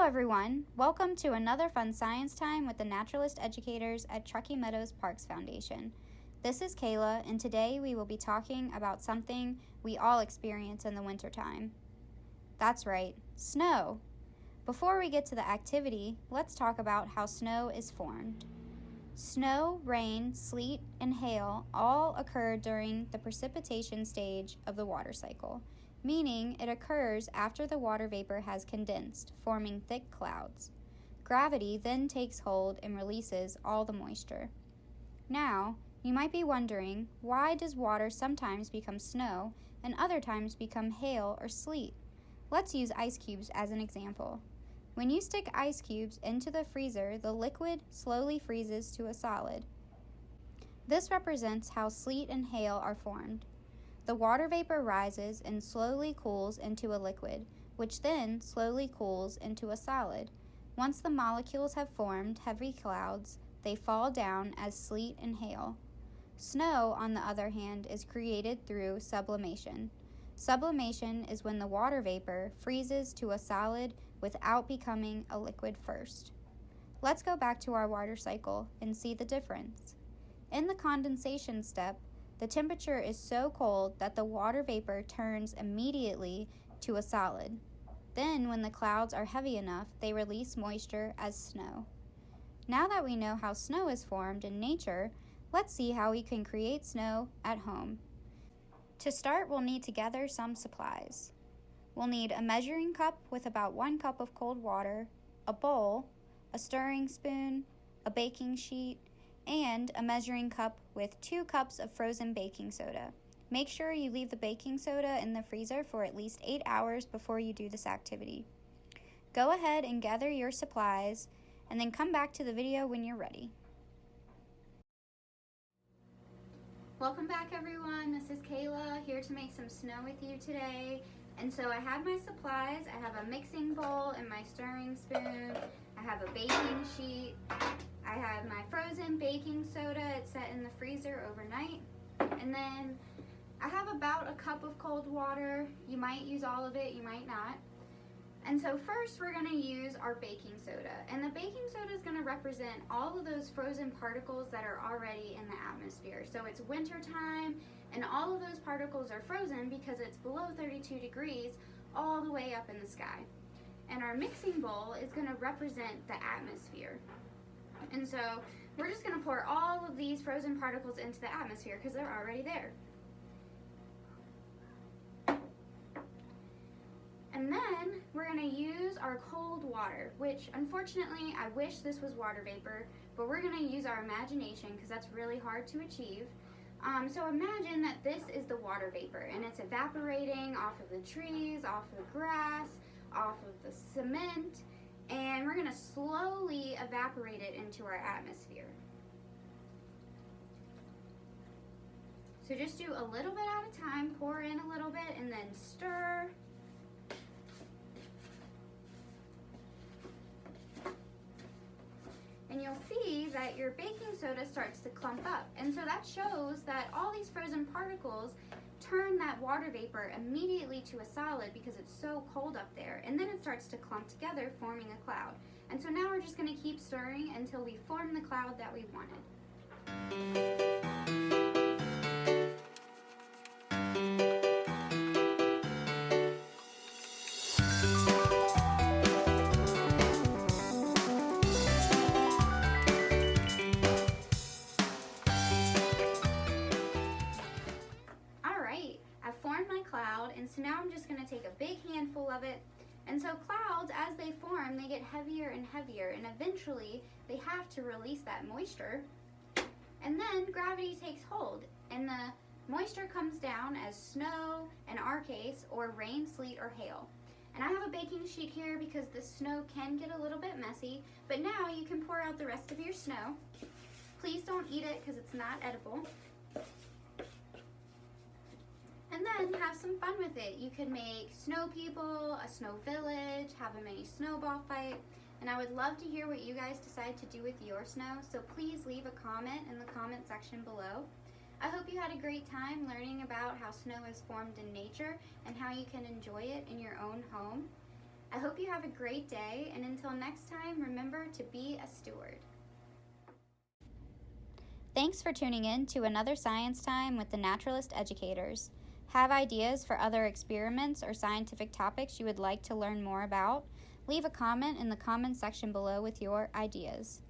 everyone, welcome to another fun science time with the naturalist educators at Truckee Meadows Parks Foundation. This is Kayla, and today we will be talking about something we all experience in the wintertime. That's right, snow. Before we get to the activity, let's talk about how snow is formed. Snow, rain, sleet, and hail all occur during the precipitation stage of the water cycle, meaning it occurs after the water vapor has condensed, forming thick clouds. Gravity then takes hold and releases all the moisture. Now, you might be wondering, why does water sometimes become snow and other times become hail or sleet? Let's use ice cubes as an example. When you stick ice cubes into the freezer, the liquid slowly freezes to a solid. This represents how sleet and hail are formed. The water vapor rises and slowly cools into a liquid, which then slowly cools into a solid. Once the molecules have formed heavy clouds, they fall down as sleet and hail. Snow, on the other hand, is created through sublimation. Sublimation is when the water vapor freezes to a solid without becoming a liquid first. Let's go back to our water cycle and see the difference. In the condensation step, the temperature is so cold that the water vapor turns immediately to a solid. Then, when the clouds are heavy enough, they release moisture as snow. Now that we know how snow is formed in nature, let's see how we can create snow at home. To start, we'll need to gather some supplies. We'll need a measuring cup with about 1 cup of cold water, a bowl, a stirring spoon, a baking sheet, and a measuring cup with 2 cups of frozen baking soda. Make sure you leave the baking soda in the freezer for at least 8 hours before you do this activity. Go ahead and gather your supplies, and then come back to the video when you're ready. Welcome back, everyone. This is Kayla, here to make some snow with you today. And so I have my supplies. I have a mixing bowl and my stirring spoon. I have a baking sheet. I have my frozen baking soda. It's set in the freezer overnight. And then I have about a cup of cold water. You might use all of it, you might not. And so first we're going to use our baking soda. And the baking soda is going to represent all of those frozen particles that are already in the atmosphere. So it's winter time and all of those particles are frozen because it's below 32 degrees all the way up in the sky. And our mixing bowl is going to represent the atmosphere. And so we're just going to pour all of these frozen particles into the atmosphere because they're already there. And then we're going to use our cold water, which unfortunately I wish this was water vapor, but we're going to use our imagination because that's really hard to achieve. So imagine that this is the water vapor and it's evaporating off of the trees, off of the grass, off of the cement, and we're going to slowly evaporate it into our atmosphere. So just do a little bit at a time, pour in a little bit and then stir. And you'll see that your baking soda starts to clump up. And so that shows that all these frozen particles turn that water vapor immediately to a solid because it's so cold up there. And then it starts to clump together, forming a cloud. And so now we're just going to keep stirring until we form the cloud that we wanted. And so now I'm just going to take a big handful of it. And so clouds, as they form, they get heavier and heavier, and eventually they have to release that moisture. And then gravity takes hold, and the moisture comes down as snow, in our case, or rain, sleet, or hail. And I have a baking sheet here because the snow can get a little bit messy, but now you can pour out the rest of your snow. Please don't eat it because it's not edible. And then have some fun with it. You could make snow people, a snow village, have a mini snowball fight. And I would love to hear what you guys decide to do with your snow, so please leave a comment in the comment section below. I hope you had a great time learning about how snow is formed in nature and how you can enjoy it in your own home. I hope you have a great day, and until next time, remember to be a steward. Thanks for tuning in to another Science Time with the Naturalist Educators. Have ideas for other experiments or scientific topics you would like to learn more about? Leave a comment in the comment section below with your ideas.